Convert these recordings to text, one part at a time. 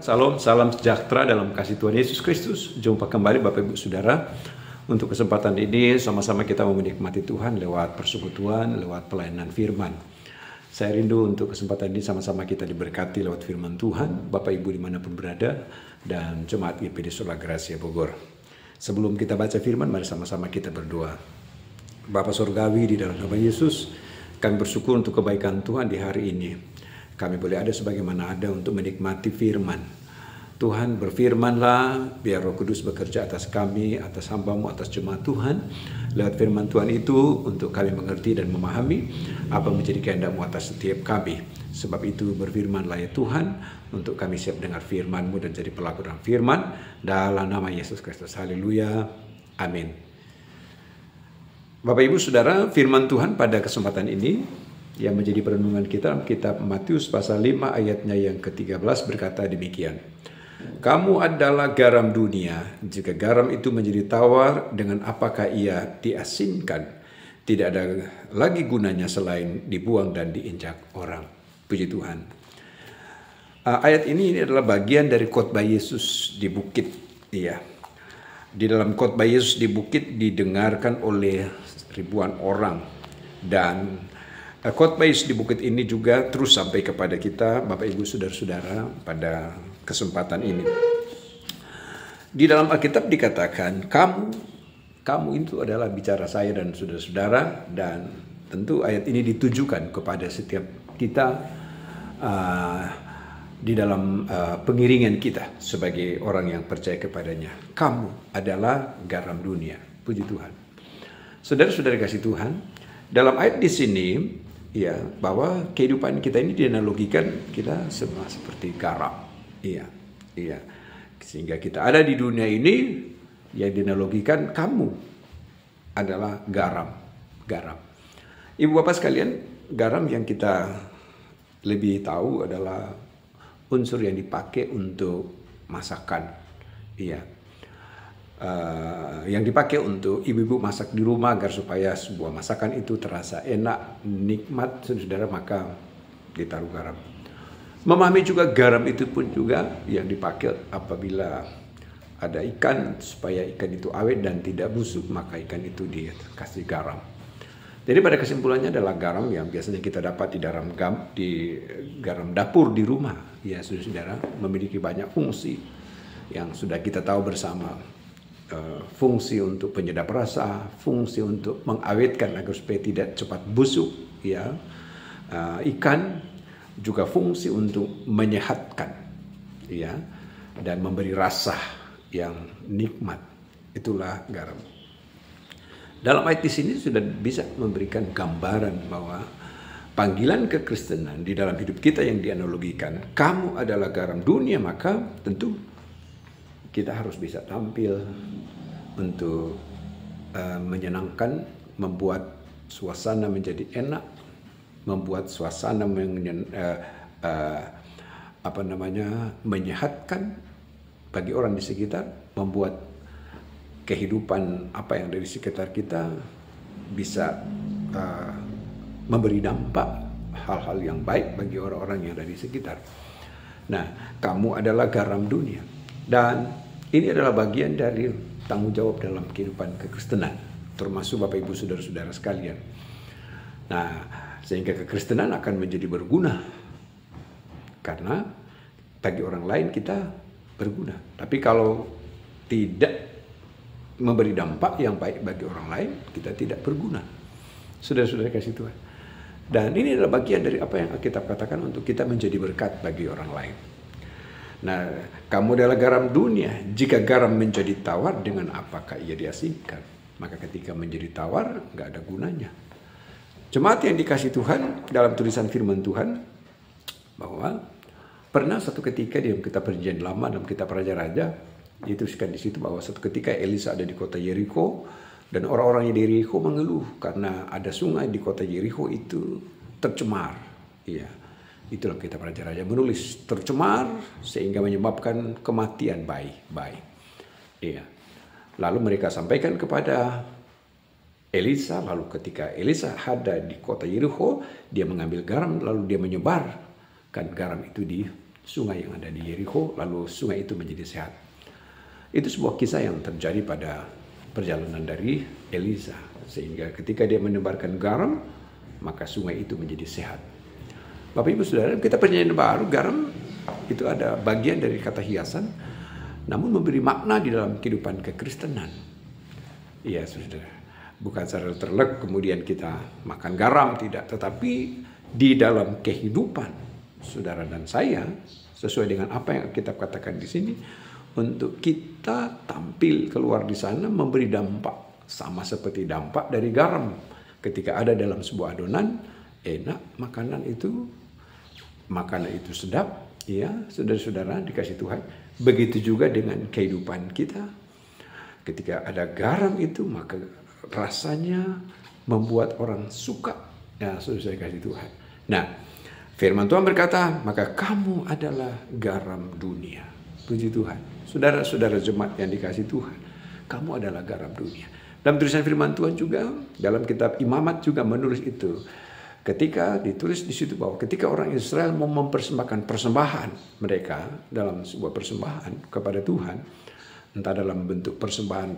Salam, salam sejahtera dalam kasih Tuhan Yesus Kristus. Jumpa kembali Bapak Ibu Saudara. Untuk kesempatan ini sama-sama kita mau menikmati Tuhan lewat persekutuan, lewat pelayanan firman. Saya rindu untuk kesempatan ini sama-sama kita diberkati lewat firman Tuhan, Bapak Ibu dimanapun berada, dan Jemaat GPD Sola Gracia Bogor. Sebelum kita baca firman, mari sama-sama kita berdoa. Bapa Surgawi, di dalam nama Yesus, kami bersyukur untuk kebaikan Tuhan di hari ini. Kami boleh ada sebagaimana ada untuk menikmati firman. Tuhan, berfirmanlah, biar Roh Kudus bekerja atas kami, atas hamba-Mu, atas jemaat Tuhan. Lewat firman Tuhan itu untuk kami mengerti dan memahami apa menjadi kehendak-Mu atas setiap kami. Sebab itu berfirmanlah ya Tuhan, untuk kami siap dengar firman-Mu dan jadi pelaku dalam firman. Dalam nama Yesus Kristus. Haleluya. Amin. Bapak Ibu Saudara, firman Tuhan pada kesempatan ini yang menjadi perenungan kita dalam kitab Matius pasal 5 ayatnya yang ke-13 berkata demikian. Kamu adalah garam dunia, jika garam itu menjadi tawar, dengan apakah ia diasinkan? Tidak ada lagi gunanya selain dibuang dan diinjak orang. Puji Tuhan. Ayat ini adalah bagian dari khotbah Yesus di bukit. Iya. Di dalam khotbah Yesus di bukit didengarkan oleh ribuan orang, dan khotbah Yesus di bukit ini juga terus sampai kepada kita, Bapak Ibu Saudara-saudara, pada kesempatan ini. Di dalam Alkitab dikatakan, kamu itu adalah bicara saya dan saudara-saudara, dan tentu ayat ini ditujukan kepada setiap kita di dalam pengiringan kita sebagai orang yang percaya kepadanya. Kamu adalah garam dunia. Puji Tuhan. Saudara-saudara kasih Tuhan, dalam ayat di sini ya, bahwa kehidupan kita ini dianalogikan kita semua seperti garam. Iya. Sehingga kita ada di dunia ini yang dianalogikan kamu adalah garam. Ibu bapak sekalian, garam yang kita lebih tahu adalah unsur yang dipakai untuk masakan. Iya. Yang dipakai untuk ibu-ibu masak di rumah agar supaya sebuah masakan itu terasa enak, nikmat, saudara, maka ditaruh garam. Memahami juga garam itu pun juga yang dipakai apabila ada ikan, supaya ikan itu awet dan tidak busuk, maka ikan itu dikasih garam. Jadi pada kesimpulannya adalah garam yang biasanya kita dapat di garam dapur di rumah. Ya, saudara-saudara, memiliki banyak fungsi yang sudah kita tahu bersama. Fungsi untuk penyedap rasa, fungsi untuk mengawetkan agar supaya tidak cepat busuk, ya. Ikan juga fungsi untuk menyehatkan, ya, dan memberi rasa yang nikmat. Itulah garam. Dalam ayat di sini sudah bisa memberikan gambaran bahwa panggilan kekristenan di dalam hidup kita yang dianalogikan, kamu adalah garam dunia, maka tentu kita harus bisa tampil untuk menyenangkan, membuat suasana menjadi enak, membuat suasana menyehatkan bagi orang di sekitar, membuat kehidupan apa yang dari sekitar kita bisa memberi dampak hal-hal yang baik bagi orang-orang yang ada di sekitar. Nah, kamu adalah garam dunia, dan ini adalah bagian dari tanggung jawab dalam kehidupan kekristenan, termasuk Bapak Ibu Saudara-saudara sekalian. Nah, sehingga kekristenan akan menjadi berguna, karena bagi orang lain kita berguna. Tapi kalau tidak memberi dampak yang baik bagi orang lain, kita tidak berguna. Saudara-saudara kasih Tuhan. Dan ini adalah bagian dari apa yang Alkitab katakan untuk kita menjadi berkat bagi orang lain. Nah, kamu adalah garam dunia. Jika garam menjadi tawar, dengan apakah ia diasinkan? Maka ketika menjadi tawar, nggak ada gunanya. Jemaat yang dikasih Tuhan, dalam tulisan firman Tuhan, bahwa pernah satu ketika di kitab Perjanjian Lama, dalam kitab Raja-Raja, dituliskan di situ bahwa satu ketika Elisa ada di kota Yeriko, dan orang-orang di Yeriko mengeluh karena ada sungai di kota Yeriko itu tercemar. Iya. Itulah kitab Raja-Raja menulis tercemar sehingga menyebabkan kematian bayi. Iya. Lalu mereka sampaikan kepada Elisa, lalu ketika Elisa ada di kota Yeriko, dia mengambil garam lalu dia menyebarkan garam itu di sungai yang ada di Yerikho, lalu sungai itu menjadi sehat. Itu sebuah kisah yang terjadi pada perjalanan dari Elisa, sehingga ketika dia menebarkan garam, maka sungai itu menjadi sehat. Bapak Ibu Saudara, kita perjanjian baru, garam itu ada bagian dari kata hiasan, namun memberi makna di dalam kehidupan kekristenan. Iya, Saudara. Bukan secara terlek kemudian kita makan garam, tidak. Tetapi di dalam kehidupan saudara dan saya, sesuai dengan apa yang kita katakan di sini, untuk kita tampil keluar di sana memberi dampak. Sama seperti dampak dari garam. Ketika ada dalam sebuah adonan, enak makanan itu sedap. Ya, saudara-saudara dikasih Tuhan. Begitu juga dengan kehidupan kita. Ketika ada garam itu, maka rasanya membuat orang suka. Ya, saudara dikasih Tuhan. Nah, firman Tuhan berkata, maka kamu adalah garam dunia. Puji Tuhan. Saudara-saudara jemaat yang dikasih Tuhan, kamu adalah garam dunia. Dalam tulisan firman Tuhan juga, dalam kitab Imamat juga menulis itu. Ketika ditulis di situ bahwa ketika orang Israel mau mempersembahkan persembahan mereka dalam sebuah persembahan kepada Tuhan, entah dalam bentuk persembahan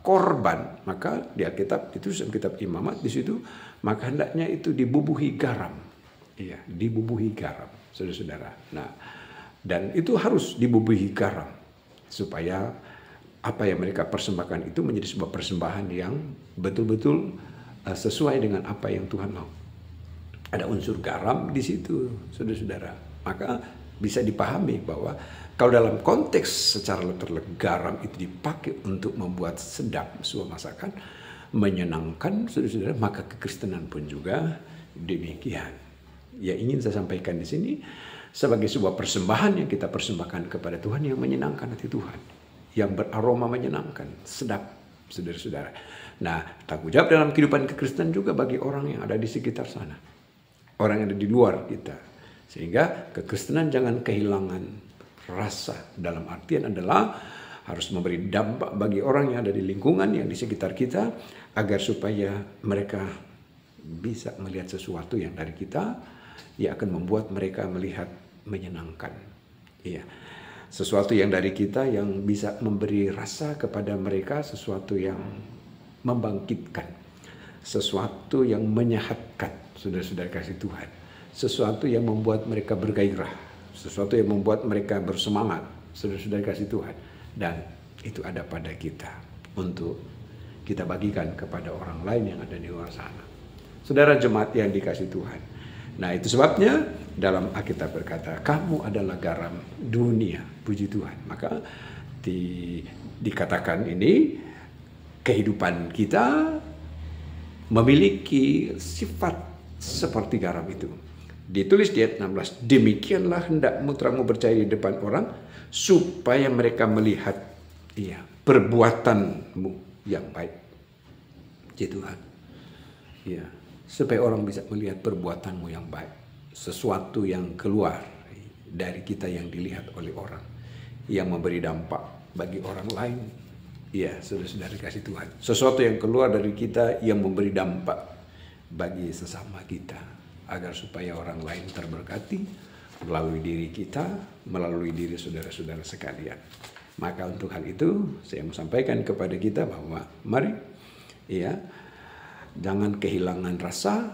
korban, maka di Alkitab ditulis dalam kitab Imamat di situ, maka hendaknya itu dibubuhi garam. Iya, dibubuhi garam, saudara-saudara. Nah, dan itu harus dibubuhi garam supaya apa yang mereka persembahkan itu menjadi sebuah persembahan yang betul-betul sesuai dengan apa yang Tuhan mau. Ada unsur garam di situ, saudara-saudara. Maka bisa dipahami bahwa kalau dalam konteks secara letterlek garam itu dipakai untuk membuat sedap sebuah masakan, menyenangkan, saudara-saudara, maka kekristenan pun juga demikian. Ya, ingin saya sampaikan di sini sebagai sebuah persembahan yang kita persembahkan kepada Tuhan yang menyenangkan hati Tuhan, yang beraroma menyenangkan, sedap, saudara-saudara. Nah, tanggung jawab dalam kehidupan kekristenan juga bagi orang yang ada di sekitar sana, orang yang ada di luar kita, sehingga kekristenan jangan kehilangan rasa. Dalam artian adalah harus memberi dampak bagi orang yang ada di lingkungan yang di sekitar kita, agar supaya mereka bisa melihat sesuatu yang dari kita, yang akan membuat mereka melihat menyenangkan. Iya. Sesuatu yang dari kita yang bisa memberi rasa kepada mereka, sesuatu yang membangkitkan, sesuatu yang menyehatkan, saudara-saudara kasih Tuhan, sesuatu yang membuat mereka bergairah, sesuatu yang membuat mereka bersemangat, saudara-saudara kasih Tuhan. Dan itu ada pada kita untuk kita bagikan kepada orang lain yang ada di luar sana. Saudara jemaat yang dikasih Tuhan. Nah, itu sebabnya dalam Alkitab berkata, kamu adalah garam dunia. Puji Tuhan. Maka dikatakan ini, kehidupan kita memiliki sifat seperti garam itu. Ditulis di ayat 16, demikianlah hendakmu terangmu bercahaya di depan orang, supaya mereka melihat perbuatanmu yang baik. Puji Tuhan. Ya. Supaya orang bisa melihat perbuatanmu yang baik. Sesuatu yang keluar dari kita yang dilihat oleh orang. Yang memberi dampak bagi orang lain. Ya, saudara-saudara kasih Tuhan. Sesuatu yang keluar dari kita yang memberi dampak bagi sesama kita. Agar supaya orang lain terberkati melalui diri kita, melalui diri saudara-saudara sekalian. Maka untuk hal itu saya mau sampaikan kepada kita bahwa mari jangan kehilangan rasa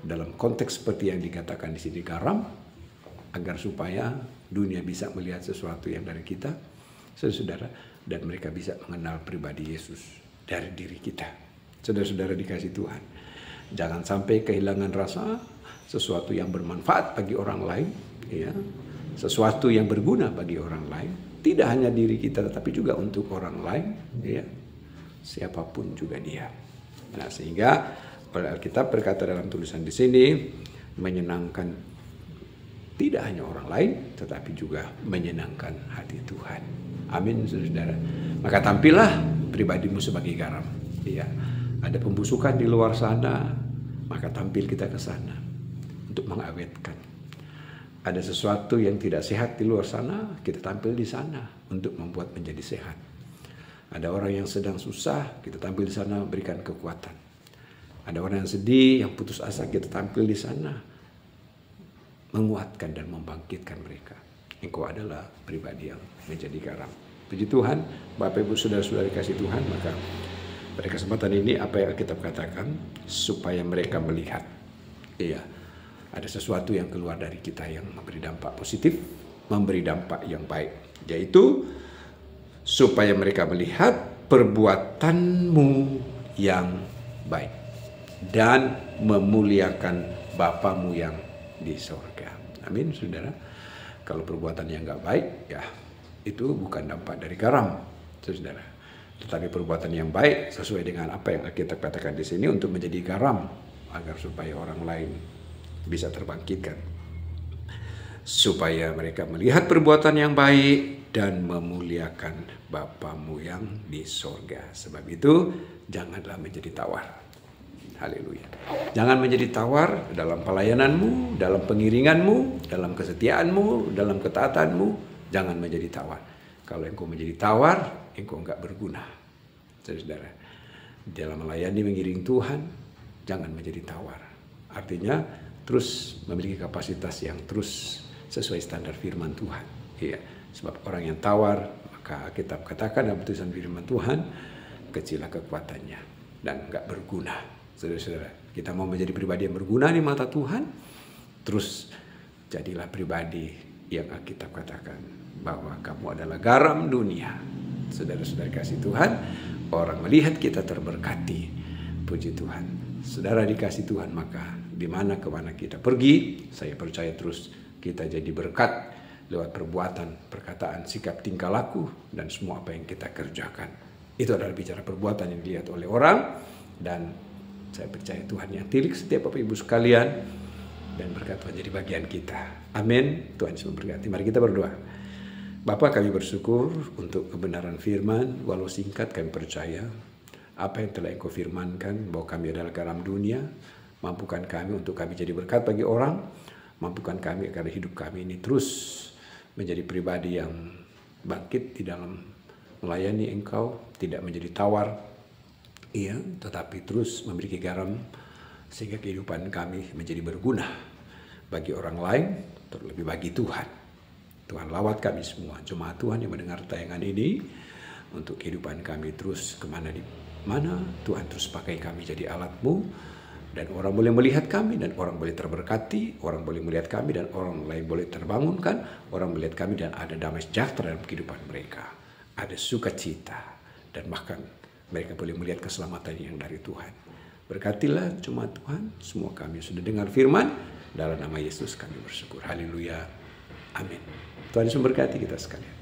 dalam konteks seperti yang dikatakan di sini garam, agar supaya dunia bisa melihat sesuatu yang dari kita, saudara-saudara, dan mereka bisa mengenal pribadi Yesus dari diri kita. Saudara-saudara dikasih Tuhan, jangan sampai kehilangan rasa, sesuatu yang bermanfaat bagi orang lain, sesuatu yang berguna bagi orang lain, tidak hanya diri kita tetapi juga untuk orang lain, siapapun juga dia. Nah, sehingga Alkitab berkata dalam tulisan di sini, menyenangkan tidak hanya orang lain, tetapi juga menyenangkan hati Tuhan. Amin, saudara. Maka tampillah pribadimu sebagai garam. Ada pembusukan di luar sana, maka tampil kita ke sana untuk mengawetkan. Ada sesuatu yang tidak sehat di luar sana, kita tampil di sana untuk membuat menjadi sehat. Ada orang yang sedang susah, kita tampil di sana berikan kekuatan. Ada orang yang sedih, yang putus asa, kita tampil di sana menguatkan dan membangkitkan mereka. Engkau adalah pribadi yang menjadi garam. Puji Tuhan, Bapak Ibu Saudara-saudara kasih Tuhan, maka pada kesempatan ini apa yang Alkitab katakan, supaya mereka melihat, iya, ada sesuatu yang keluar dari kita yang memberi dampak positif, memberi dampak yang baik, yaitu supaya mereka melihat perbuatanmu yang baik dan memuliakan Bapamu yang di sorga. Amin, saudara. Kalau perbuatan yang nggak baik, ya itu bukan dampak dari garam, saudara. Tetapi perbuatan yang baik sesuai dengan apa yang kita katakan di sini untuk menjadi garam, agar supaya orang lain bisa terbangkitkan. Supaya mereka melihat perbuatan yang baik dan memuliakan Bapamu yang di sorga. Sebab itu, janganlah menjadi tawar. Haleluya. Jangan menjadi tawar dalam pelayananmu, dalam pengiringanmu, dalam kesetiaanmu, dalam ketaatanmu. Jangan menjadi tawar. Kalau engkau menjadi tawar, engkau enggak berguna. Saudara, dalam melayani mengiring Tuhan, jangan menjadi tawar. Artinya, terus memiliki kapasitas yang terus sesuai standar firman Tuhan. Iya, sebab orang yang tawar, maka Alkitab katakan dalam tulisan firman Tuhan, kecillah kekuatannya dan enggak berguna. Saudara-saudara, kita mau menjadi pribadi yang berguna di mata Tuhan, terus jadilah pribadi yang Alkitab katakan bahwa kamu adalah garam dunia. Saudara-saudara kasih Tuhan, orang melihat kita terberkati. Puji Tuhan. Saudara dikasih Tuhan, maka di mana kemana kita pergi, saya percaya terus kita jadi berkat lewat perbuatan, perkataan, sikap, tingkah laku, dan semua apa yang kita kerjakan. Itu adalah bicara perbuatan yang dilihat oleh orang, dan saya percaya Tuhan yang tilik setiap Bapak Ibu sekalian, dan berkat Tuhan jadi bagian kita. Amin. Tuhan Yesus memberkati. Mari kita berdoa. Bapa, kami bersyukur untuk kebenaran firman, walau singkat kami percaya apa yang telah Engkau firmankan, bahwa kami adalah garam dunia. Mampukan kami untuk kami jadi berkat bagi orang, mampukan kami agar hidup kami ini terus menjadi pribadi yang bangkit di dalam melayani Engkau, tidak menjadi tawar, iya, tetapi terus memiliki garam sehingga kehidupan kami menjadi berguna bagi orang lain, terlebih bagi Tuhan. Tuhan lawat kami semua, jemaat Tuhan yang mendengar tayangan ini, untuk kehidupan kami terus kemana di mana Tuhan terus pakai kami jadi alat-Mu, dan orang boleh melihat kami, dan orang boleh terberkati, orang boleh melihat kami, dan orang lain boleh terbangunkan, orang melihat kami, dan ada damai sejahtera dalam kehidupan mereka, ada sukacita, dan bahkan mereka boleh melihat keselamatan yang dari Tuhan. Berkatilah jemaat Tuhan, semua kami sudah dengar firman, dalam nama Yesus kami bersyukur. Haleluya. Amin. Tuhan Yesus memberkati kita sekalian.